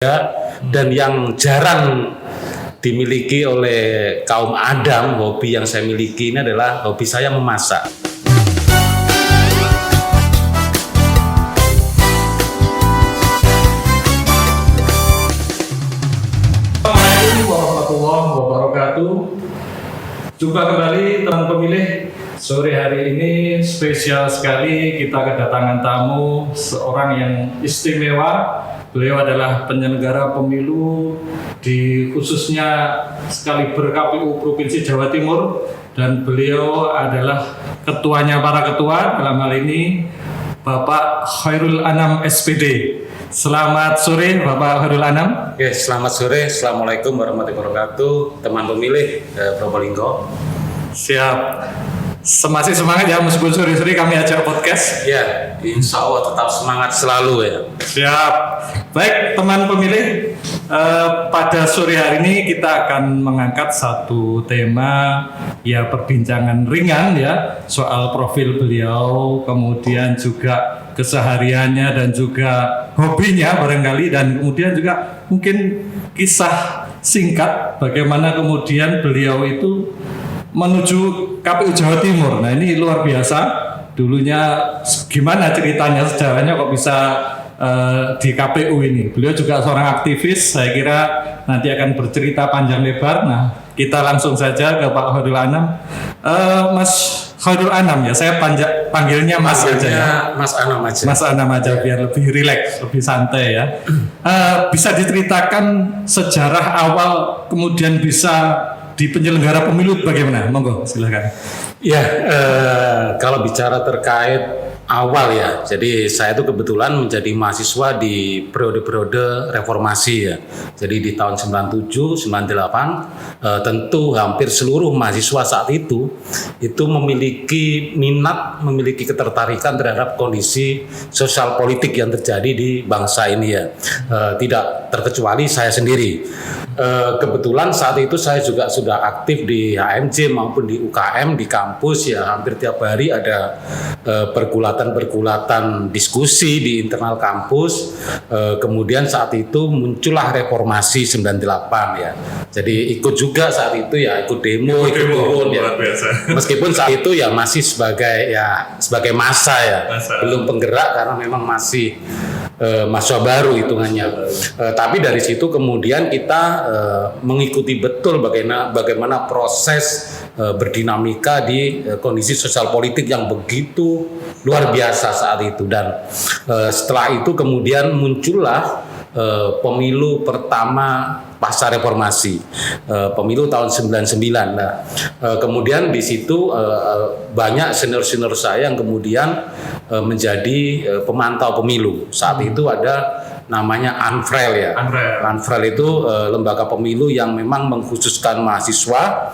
berbeda dan yang jarang dimiliki oleh kaum Adam. Hobi yang saya miliki ini adalah hobi saya memasak. Assalamualaikum warahmatullahi wabarakatuh. Jumpa kembali teman pemilih. Sore hari ini spesial sekali, kita kedatangan tamu seorang yang istimewa. Beliau adalah penyelenggara pemilu di khususnya sekaliber KPU Provinsi Jawa Timur, dan beliau adalah ketuanya para ketua, dalam hal ini Bapak Khairul Anam SPD. Selamat sore Bapak Khairul Anam. Oke, selamat sore. Assalamualaikum warahmatullahi wabarakatuh, teman pemilih Probolinggo. Siap. Masih semangat ya, meskipun sore-sore kami ajak podcast. Ya, insya Allah tetap semangat selalu ya. Siap. Baik teman pemilih, pada sore hari ini kita akan mengangkat satu tema, ya perbincangan ringan ya, soal profil beliau, kemudian juga kesehariannya dan juga hobinya barangkali, dan kemudian juga mungkin kisah singkat bagaimana kemudian beliau itu menuju KPU Jawa Timur. Nah ini luar biasa. Dulunya gimana ceritanya, sejarahnya kok bisa di KPU ini. Beliau juga seorang aktivis. Saya kira nanti akan bercerita panjang lebar. Nah kita langsung saja ke Pak Khairul Anam. Mas Khairul Anam ya, saya panggilnya Mas aja ya. Mas Anam aja. Mas Anam aja biar lebih rileks, lebih santai ya. Bisa diceritakan sejarah awal kemudian bisa di penyelenggara pemilu bagaimana? Monggo, silakan. Ya, kalau bicara terkait awal ya, jadi saya itu kebetulan menjadi mahasiswa di periode-periode reformasi ya. Jadi di tahun 97, 98, tentu hampir seluruh mahasiswa saat itu memiliki minat, memiliki ketertarikan terhadap kondisi sosial politik yang terjadi di bangsa ini ya. Tidak terkecuali saya sendiri. Kebetulan saat itu saya juga sudah aktif di HMJ maupun di UKM di kampus ya, hampir tiap hari ada pergulatan diskusi di internal kampus. Kemudian saat itu muncullah reformasi 98 ya. Jadi ikut juga saat itu ya, ikut demo turun ya. Meskipun saat itu ya masih sebagai massa ya, belum penggerak karena memang masih mahasiswa baru hitungannya. Tapi dari situ kemudian kita mengikuti betul bagaimana proses berdinamika di kondisi sosial politik yang begitu luar biasa saat itu. Dan setelah itu kemudian muncullah pemilu pertama pasca reformasi, pemilu tahun 99. Nah, kemudian di situ banyak senior-senior saya yang kemudian menjadi pemantau pemilu. Saat itu ada namanya ANFREL ya. ANFREL itu lembaga pemilu yang memang mengkhususkan mahasiswa,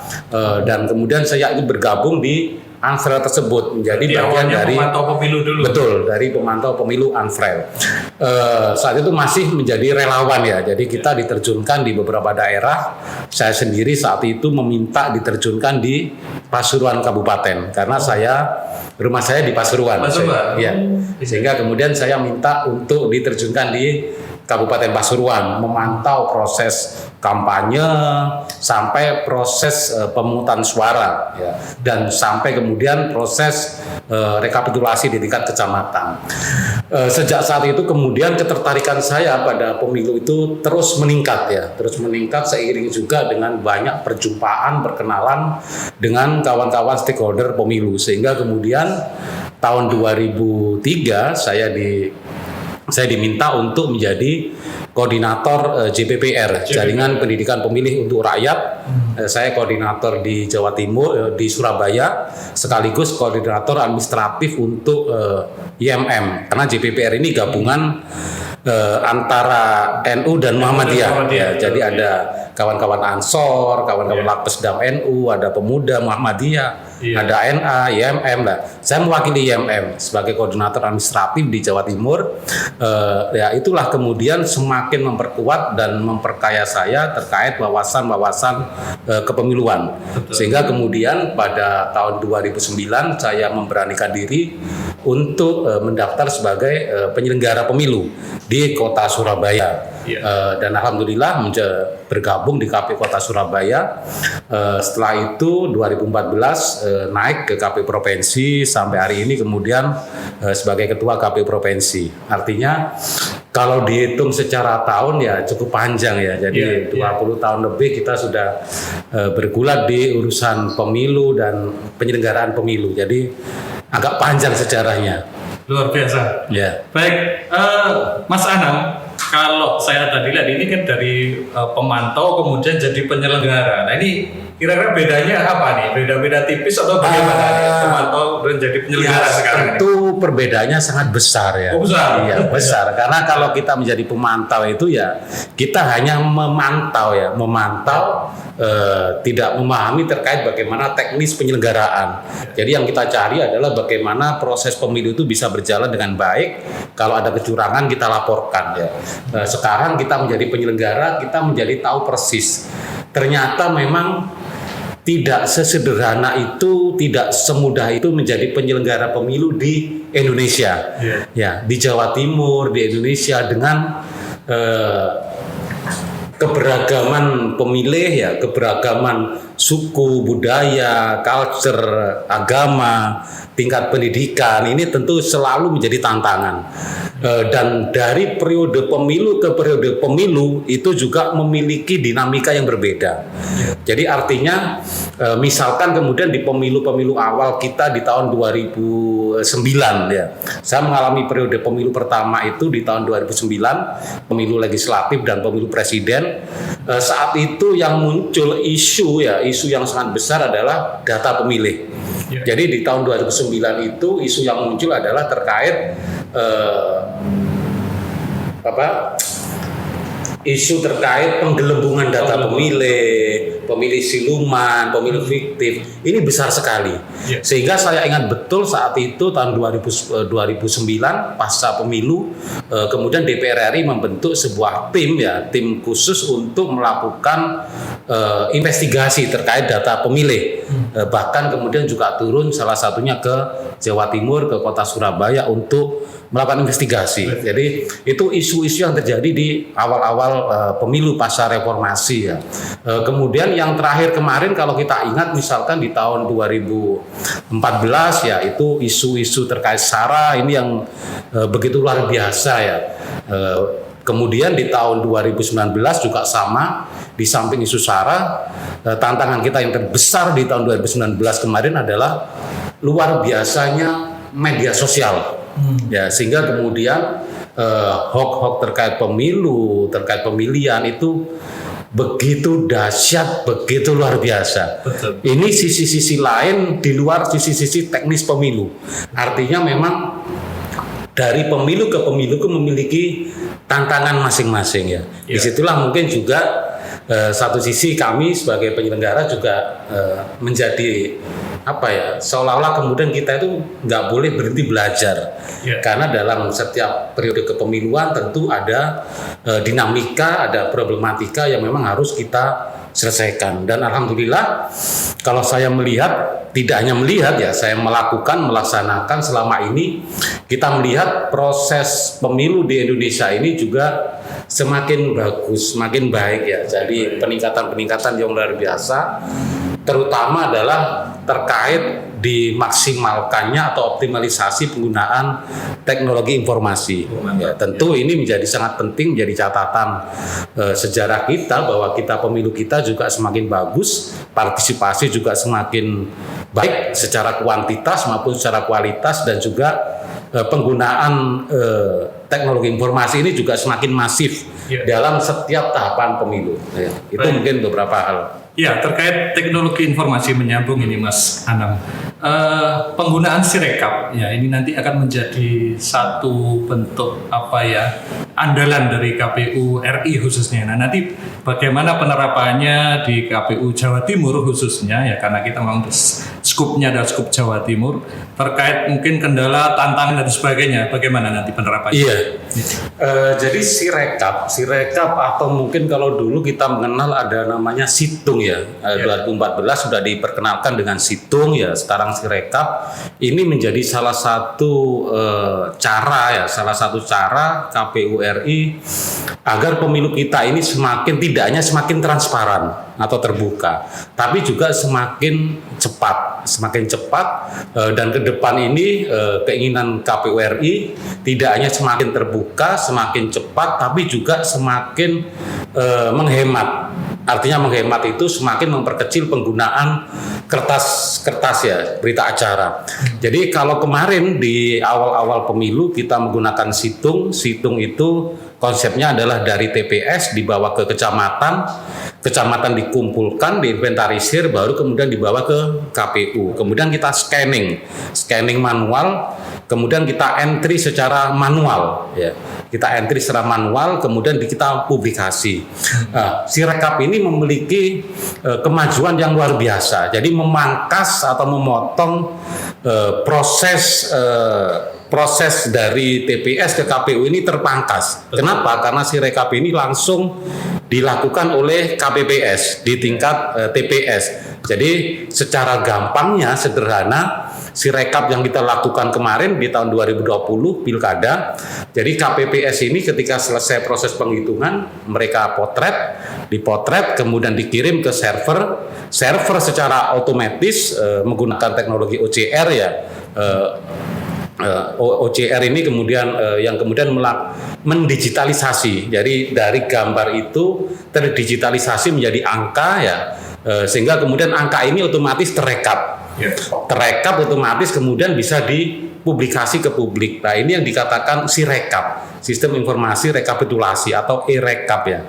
dan kemudian saya ikut bergabung di ANFREL tersebut, menjadi bagian dari pemantau pemilu dulu. Betul, dari pemantau pemilu ANFREL. Saat itu masih menjadi relawan ya, jadi kita diterjunkan di beberapa daerah. Saya sendiri saat itu meminta diterjunkan di Pasuruan Kabupaten karena rumah saya di Pasuruan. Ya, sehingga kemudian saya minta untuk diterjunkan di Kabupaten Pasuruan, memantau proses kampanye sampai proses pemungutan suara ya, dan sampai kemudian proses rekapitulasi di tingkat kecamatan. Sejak saat itu kemudian ketertarikan saya pada pemilu itu terus meningkat seiring juga dengan banyak perjumpaan, perkenalan dengan kawan-kawan stakeholder pemilu, sehingga kemudian tahun 2003 saya diminta untuk menjadi koordinator JPPR, Jaringan Pendidikan Pemilih untuk Rakyat. Saya koordinator di Jawa Timur, di Surabaya, sekaligus koordinator administratif untuk IMM, karena JPPR ini gabungan antara NU dan Muhammadiyah. Ya, jadi ada kawan-kawan Ansor, kawan-kawan Lakpesdam NU, ada Pemuda Muhammadiyah, ada NA, IMM lah. Saya mewakili IMM sebagai koordinator administratif di Jawa Timur. Ya itulah kemudian semakin memperkuat dan memperkaya saya terkait wawasan-wawasan kepemiluan. Sehingga kemudian pada tahun 2009 saya memberanikan diri untuk mendaftar sebagai penyelenggara pemilu di Kota Surabaya. Dan alhamdulillah bergabung di KPU Kota Surabaya. Setelah itu 2014 naik ke KPU Provinsi sampai hari ini kemudian sebagai Ketua KPU Provinsi. Artinya kalau dihitung secara tahun ya cukup panjang ya. Jadi 20 tahun lebih kita sudah bergulat di urusan pemilu dan penyelenggaraan pemilu. Jadi agak panjang sejarahnya. Luar biasa. Ya. Baik, Mas Anam, kalau saya tadi lihat ini kan dari pemantau kemudian jadi penyelenggara. Nah ini kira-kira bedanya apa nih? Beda-beda tipis atau bagaimana nih? Pemantau dan jadi penyelenggara sekarang ini? Tentu perbedaannya sangat besar ya. Oh, besar. Iya, besar. Karena kalau kita menjadi pemantau itu ya kita hanya memantau ya, tidak memahami terkait bagaimana teknis penyelenggaraan. Jadi yang kita cari adalah bagaimana proses pemilu itu bisa berjalan dengan baik. Kalau ada kecurangan kita laporkan ya. Sekarang kita menjadi penyelenggara, kita menjadi tahu persis. Ternyata memang tidak sesederhana itu, tidak semudah itu menjadi penyelenggara pemilu di Indonesia. Ya, di Jawa Timur, di Indonesia dengan keberagaman pemilih ya, keberagaman suku, budaya, culture, agama, tingkat pendidikan ini tentu selalu menjadi tantangan. Dan dari periode pemilu ke periode pemilu itu juga memiliki dinamika yang berbeda. Jadi artinya misalkan kemudian di pemilu-pemilu awal kita di tahun 2009 ya. Saya mengalami periode pemilu pertama itu di tahun 2009, pemilu legislatif dan pemilu presiden. Saat itu yang muncul isu yang sangat besar adalah data pemilih. Jadi di tahun 2009 itu isu yang muncul adalah terkait isu terkait penggelembungan data pemilih siluman, pemilih fiktif, ini besar sekali. Sehingga saya ingat betul saat itu tahun 2009 pasca pemilu, kemudian DPR RI membentuk sebuah tim khusus untuk melakukan investigasi terkait data pemilih. Bahkan kemudian juga turun salah satunya ke Jawa Timur, ke Kota Surabaya untuk melakukan investigasi. Jadi itu isu-isu yang terjadi di awal-awal pemilu pasca reformasi ya. Kemudian yang terakhir kemarin kalau kita ingat misalkan di tahun 2014 ya, itu isu-isu terkait SARA ini yang begitu luar biasa ya. Kemudian di tahun 2019 juga sama, di samping isu SARA, tantangan kita yang terbesar di tahun 2019 kemarin adalah luar biasanya media sosial. Ya, sehingga kemudian hoax terkait pemilu, terkait pemilihan itu begitu dahsyat, begitu luar biasa. Betul. Ini sisi-sisi lain di luar sisi-sisi teknis pemilu. Artinya memang dari pemilu ke pemilu itu memiliki tantangan masing-masing ya. Disitulah mungkin juga satu sisi kami sebagai penyelenggara juga menjadi seolah-olah kemudian kita itu nggak boleh berhenti belajar. Karena dalam setiap periode kepemiluan tentu ada dinamika, ada problematika yang memang harus kita selesaikan. Dan alhamdulillah kalau saya melihat, tidak hanya melihat ya, saya melaksanakan selama ini, kita melihat proses pemilu di Indonesia ini juga semakin bagus, semakin baik ya. Jadi peningkatan yang luar biasa, terutama adalah terkait dimaksimalkannya atau optimalisasi penggunaan teknologi informasi. Ya, tentu ini menjadi sangat penting, menjadi catatan sejarah kita bahwa pemilu kita juga semakin bagus, partisipasi juga semakin baik secara kuantitas maupun secara kualitas, dan juga penggunaan teknologi informasi ini juga semakin masif dalam setiap tahapan pemilu. Ya, itu mungkin beberapa hal. Ya, terkait teknologi informasi menyambung ini Mas Anam. Penggunaan Sirekap ya ini nanti akan menjadi satu bentuk andalan dari KPU RI khususnya. Nah, nanti bagaimana penerapannya di KPU Jawa Timur khususnya ya, karena kita memang skupnya ada skup Jawa Timur, terkait mungkin kendala, tantangan dan sebagainya, bagaimana nanti penerapannya? Iya. Jadi Sirekap atau mungkin kalau dulu kita mengenal ada namanya situng ya. 2014 sudah diperkenalkan dengan Situng ya, sekarang Sirekap. Ini menjadi salah satu cara KPU RI agar pemilu kita ini tidak hanya semakin transparan atau terbuka, tapi juga semakin cepat dan ke depan ini keinginan KPU RI tidak hanya semakin terbuka, semakin cepat, tapi juga semakin menghemat. Artinya menghemat itu semakin memperkecil penggunaan kertas ya, berita acara. Jadi kalau kemarin di awal-awal pemilu kita menggunakan Situng itu konsepnya adalah dari TPS dibawa ke kecamatan dikumpulkan, diinventarisir, baru kemudian dibawa ke KPU. Kemudian kita scanning manual, kemudian kita entry secara manual ya. Kemudian kita publikasi. Sirekap ini memiliki kemajuan yang luar biasa. Jadi memangkas atau memotong proses dari TPS ke KPU ini terpangkas. Kenapa? Karena Sirekap ini langsung dilakukan oleh KPPS di tingkat TPS. Jadi secara gampangnya, sederhana, Sirekap yang kita lakukan kemarin di tahun 2020 Pilkada. Jadi KPPS ini ketika selesai proses penghitungan, mereka dipotret, kemudian dikirim ke server secara otomatis menggunakan teknologi OCR ya. OCR ini yang kemudian mendigitalisasi. Jadi dari gambar itu terdigitalisasi menjadi angka ya, sehingga kemudian angka ini otomatis terekap otomatis kemudian bisa dipublikasi ke publik. Nah ini yang dikatakan Sirekap, Sistem Informasi Rekapitulasi atau e-Rekap ya.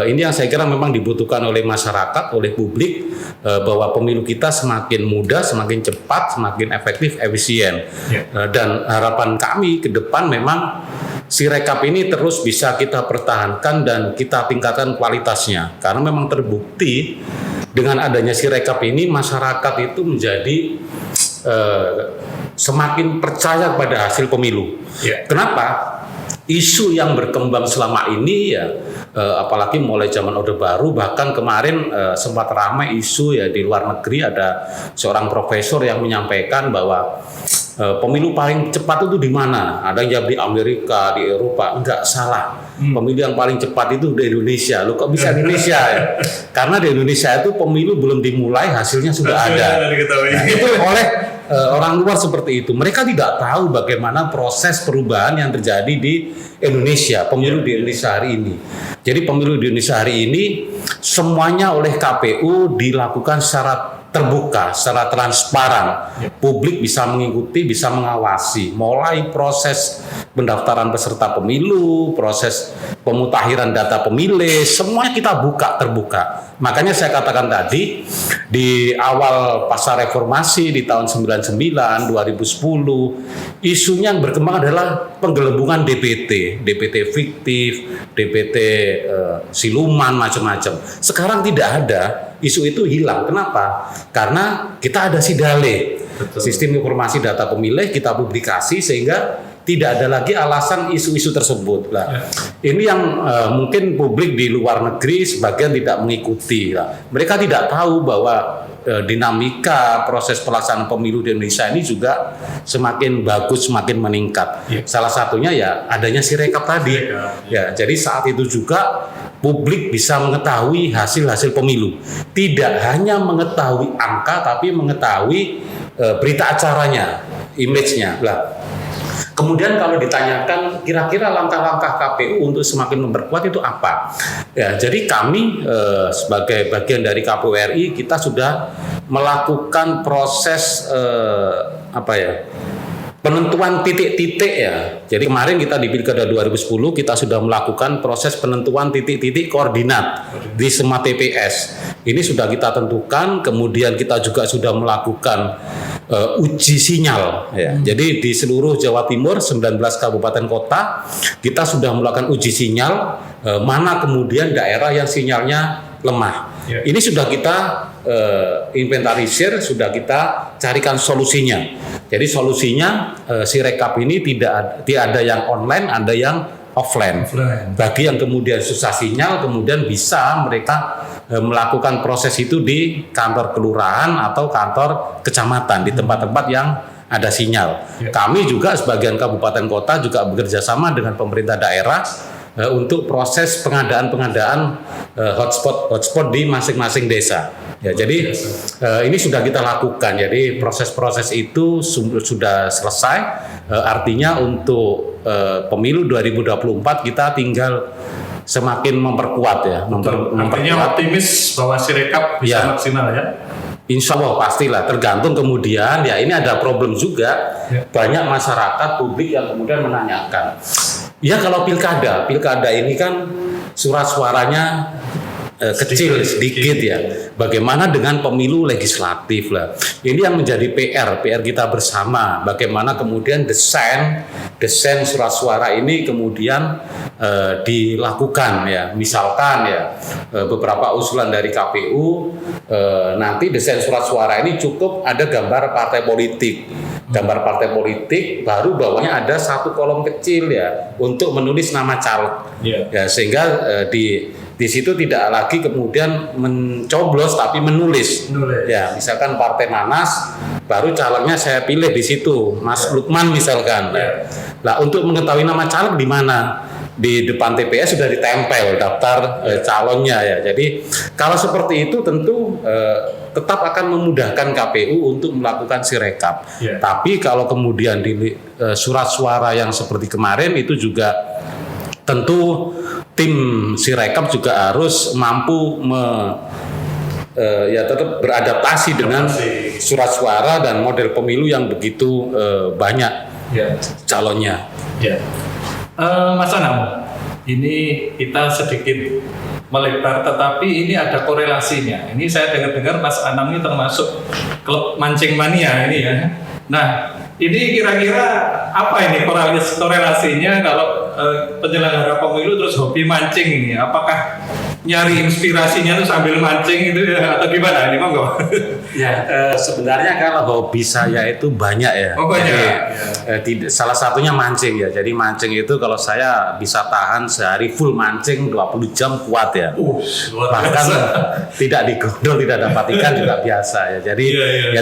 Ini yang saya kira memang dibutuhkan oleh masyarakat, oleh publik, bahwa pemilu kita semakin mudah, semakin cepat, semakin efektif, efisien. Dan harapan kami ke depan memang Sirekap ini terus bisa kita pertahankan dan kita tingkatkan kualitasnya, karena memang terbukti dengan adanya Sirekap ini masyarakat itu menjadi semakin percaya pada hasil pemilu. Kenapa? Isu yang berkembang selama ini ya, apalagi mulai zaman Orde Baru, bahkan kemarin sempat ramai isu ya di luar negeri, ada seorang profesor yang menyampaikan bahwa pemilu paling cepat itu di mana? Ada yang jawab di Amerika, di Eropa. Enggak, salah. Pemilu yang paling cepat itu di Indonesia. Loh kok bisa di Indonesia ya? Karena di Indonesia itu pemilu belum dimulai, hasilnya sudah ada. Nah, itu oleh orang luar seperti itu. Mereka tidak tahu bagaimana proses perubahan yang terjadi di Indonesia, pemilu di Indonesia hari ini. Jadi pemilu di Indonesia hari ini semuanya oleh KPU dilakukan secara terbuka, secara transparan. Publik bisa mengikuti, bisa mengawasi, mulai proses pendaftaran peserta pemilu, proses pemutakhiran data pemilih, semuanya kita terbuka. Makanya saya katakan tadi, di awal pasca reformasi di tahun 99, 2010, isunya yang berkembang adalah penggelembungan DPT fiktif, DPT siluman, macam-macam. Sekarang tidak ada. Isu itu hilang. Kenapa? Karena kita ada SIDALE, Sistem Informasi Data Pemilih, kita publikasi sehingga tidak ada lagi alasan isu-isu tersebut. Nah, ini yang mungkin publik di luar negeri sebagian tidak mengikuti. Nah, mereka tidak tahu bahwa dinamika proses pelaksanaan pemilu di Indonesia ini juga semakin bagus, semakin meningkat. Salah satunya ya adanya Sirekap tadi. Ya, jadi saat itu juga publik bisa mengetahui hasil pemilu. Tidak hanya mengetahui angka, tapi mengetahui berita acaranya, image-nya. Kemudian kalau ditanyakan kira-kira langkah-langkah KPU untuk semakin memperkuat itu apa? Ya, jadi kami sebagai bagian dari KPU RI kita sudah melakukan proses penentuan titik-titik ya. Jadi kemarin kita di Pilkada 2010 kita sudah melakukan proses penentuan titik-titik koordinat di semua TPS. Ini sudah kita tentukan, kemudian kita juga sudah melakukan uji sinyal ya. Jadi di seluruh Jawa Timur 19 kabupaten kota kita sudah melakukan uji sinyal, mana kemudian daerah yang sinyalnya lemah. Ini sudah kita inventarisir, sudah kita carikan solusinya. Jadi solusinya Sirekap ini tidak ada yang online, ada yang offline. Bagi yang kemudian susah sinyal, kemudian bisa mereka melakukan proses itu di kantor kelurahan atau kantor kecamatan di tempat-tempat yang ada sinyal. Kami juga sebagian kabupaten kota juga bekerja sama dengan pemerintah daerah untuk proses pengadaan hotspot di masing-masing desa. Ya, jadi ini sudah kita lakukan. Jadi proses-proses itu sudah selesai. Artinya untuk pemilu 2024 kita tinggal semakin memperkuat ya. Artinya optimis bahwa Sirekap bisa maksimal ya. Insya Allah pastilah, tergantung kemudian ya ini ada problem juga banyak masyarakat publik yang kemudian menanyakan ya kalau pilkada ini kan surat suaranya kecil sedikit ya, bagaimana dengan pemilu legislatif lah, ini yang menjadi PR kita bersama, bagaimana kemudian desain surat suara ini kemudian dilakukan ya, misalkan ya beberapa usulan dari KPU nanti desain surat suara ini cukup ada gambar partai politik, baru bawahnya ada satu kolom kecil ya untuk menulis nama caleg ya, sehingga di situ tidak lagi kemudian mencoblos tapi menulis. Ya, misalkan Partai Nanas baru calegnya saya pilih di situ, Mas Lukman misalkan. Nah, untuk mengetahui nama caleg di mana? Di depan TPS sudah ditempel daftar calonnya ya. Jadi kalau seperti itu tentu tetap akan memudahkan KPU untuk melakukan Sirekap. Tapi kalau kemudian di surat suara yang seperti kemarin itu juga tentu tim Sirekap juga harus mampu tetap beradaptasi dengan surat suara dan model pemilu yang begitu banyak calonnya. Mas Anam, ini kita sedikit melebar, tetapi ini ada korelasinya. Ini saya dengar-dengar Mas Anam ini termasuk klub mancing mania ini ya. Nah, ini kira-kira apa ini korelasinya kalau penyelenggara pemilu terus hobi mancing ini? Apakah nyari inspirasinya tuh sambil mancing itu ya, atau gimana ini monggo? Sebenarnya kalau hobi saya itu banyak ya. Jadi, salah satunya mancing ya. Jadi mancing itu kalau saya bisa tahan sehari full mancing 20 jam kuat ya. Bahkan tidak digondol, tidak dapat ikan juga biasa ya. Jadi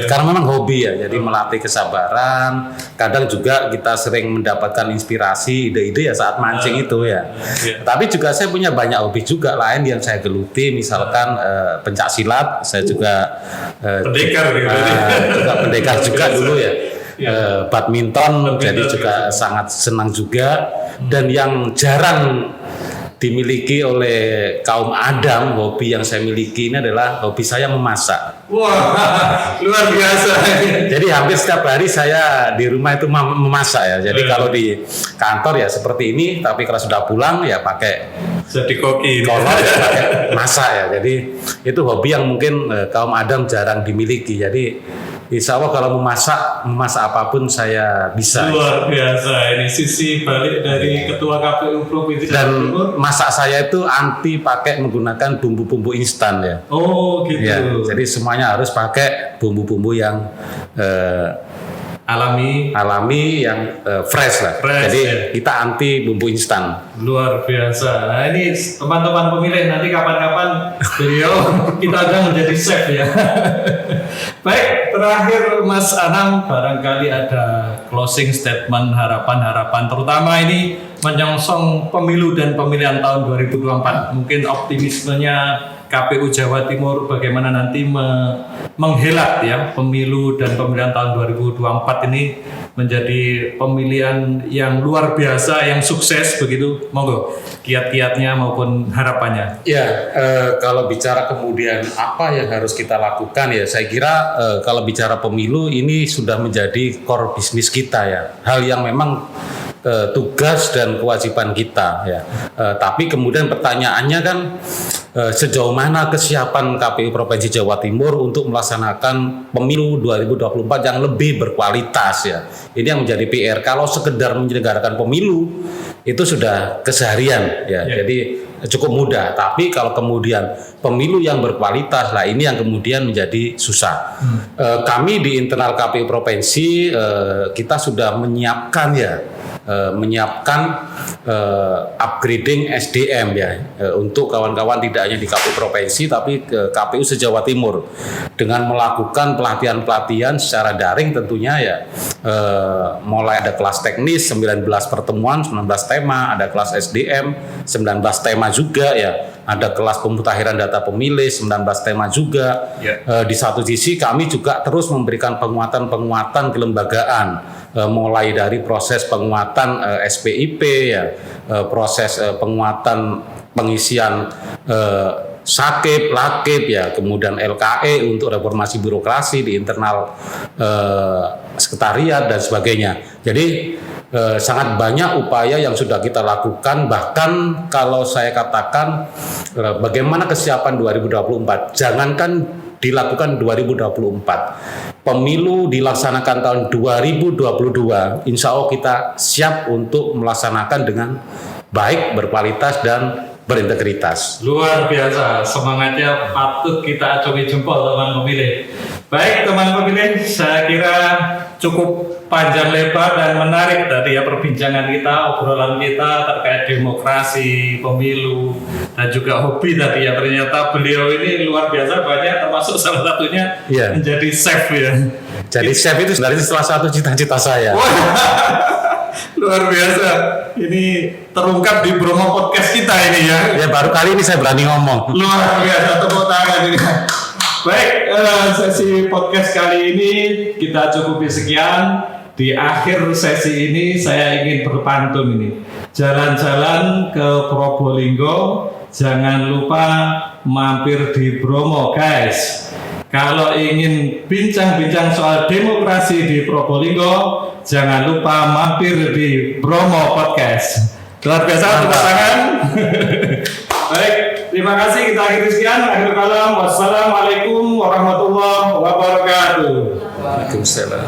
karena memang hobi ya. Jadi melatih kesabaran. Kadang juga kita sering mendapatkan inspirasi, ide-ide ya saat mancing itu ya. Tapi juga saya punya banyak hobi juga lain yang saya geluti, misalkan pencak silat, saya juga pendekar juga dulu ya. Badminton, jadi juga sangat senang juga. Dan yang jarang dimiliki oleh kaum Adam, hobi yang saya miliki ini adalah hobi saya memasak. Wah, luar biasa. Jadi hampir setiap hari saya di rumah itu memasak ya. Jadi kalau di kantor ya seperti ini, tapi kalau sudah pulang ya pakai jadi koki. Kolor ya pakai masak ya. Jadi itu hobi yang mungkin kaum Adam jarang dimiliki. Jadi insya Allah kalau memasak apapun saya bisa. Luar biasa, ini sisi balik dari Ketua KPU Provinsi Jawa Timur. Dan masak saya itu anti pakai menggunakan bumbu-bumbu instan ya. Oh gitu. Ya, jadi semuanya harus pakai bumbu-bumbu yang alami yang fresh lah. Jadi kita anti bumbu instan. Luar biasa. Nah ini teman-teman pemilih, nanti kapan-kapan beliau kita akan menjadi chef ya. Baik, terakhir Mas Anam, barangkali ada closing statement, harapan-harapan, terutama ini menyongsong pemilu dan pemilihan tahun 2024. Mungkin optimismenya KPU Jawa Timur bagaimana nanti menghelat ya pemilu dan pemilihan tahun 2024 ini menjadi pemilihan yang luar biasa, yang sukses begitu. Monggo kiat-kiatnya maupun harapannya. Ya, kalau bicara kemudian apa yang harus kita lakukan ya, saya kira kalau bicara pemilu ini sudah menjadi core bisnis kita ya, hal yang memang tugas dan kewajiban kita ya. Tapi kemudian pertanyaannya kan sejauh mana kesiapan KPU Provinsi Jawa Timur untuk melaksanakan pemilu 2024 yang lebih berkualitas ya. Ini yang menjadi PR. Kalau sekedar menyelenggarakan pemilu itu sudah keseharian ya. Jadi cukup mudah. Tapi kalau kemudian pemilu yang berkualitas. Lah ini yang kemudian menjadi susah. Kami di internal KPU provinsi kita sudah menyiapkan upgrading SDM ya untuk kawan-kawan tidak hanya di KPU provinsi tapi ke KPU se-Jawa Timur dengan melakukan pelatihan-pelatihan secara daring tentunya ya, mulai ada kelas teknis 19 pertemuan 19 tema, ada kelas SDM 19 tema juga ya, ada kelas pemutakhiran data pemilih 19 tema juga. Di satu sisi kami juga terus memberikan penguatan kelembagaan, mulai dari proses penguatan SPIP ya, proses penguatan pengisian Sakip, Lakip ya, kemudian LKE untuk reformasi birokrasi di internal sekretariat dan sebagainya. Jadi sangat banyak upaya yang sudah kita lakukan, bahkan kalau saya katakan bagaimana kesiapan 2024, jangankan dilakukan 2024, pemilu dilaksanakan tahun 2022, insya Allah kita siap untuk melaksanakan dengan baik, berkualitas dan berintegritas. Luar biasa, semangatnya patut kita acungi jempol teman pemilih. Baik teman pemilih, saya kira cukup panjang lebar dan menarik tadi ya perbincangan kita, obrolan kita terkait demokrasi, pemilu, dan juga hobi tadi ya. Ternyata beliau ini luar biasa banyak, termasuk salah satunya menjadi chef ya. Jadi chef itu sebenarnya salah satu cita-cita saya. Luar biasa, ini terungkap di Bromo Podcast kita ini ya. Ya baru kali ini saya berani ngomong. Luar biasa, tepuk tangan ini. Baik, sesi podcast kali ini kita cukupi sekian. Di akhir sesi ini saya ingin berpantun ini. Jalan-jalan ke Probolinggo, jangan lupa mampir di Bromo guys. Kalau ingin bincang-bincang soal demokrasi di Probolinggo, jangan lupa mampir di Bromo Podcast. Luar biasa, tepuk tangan. Baik, terima kasih, kita akhiri sekian. Akhir kalam, wassalamualaikum warahmatullahi wabarakatuh. Waalaikumsalam.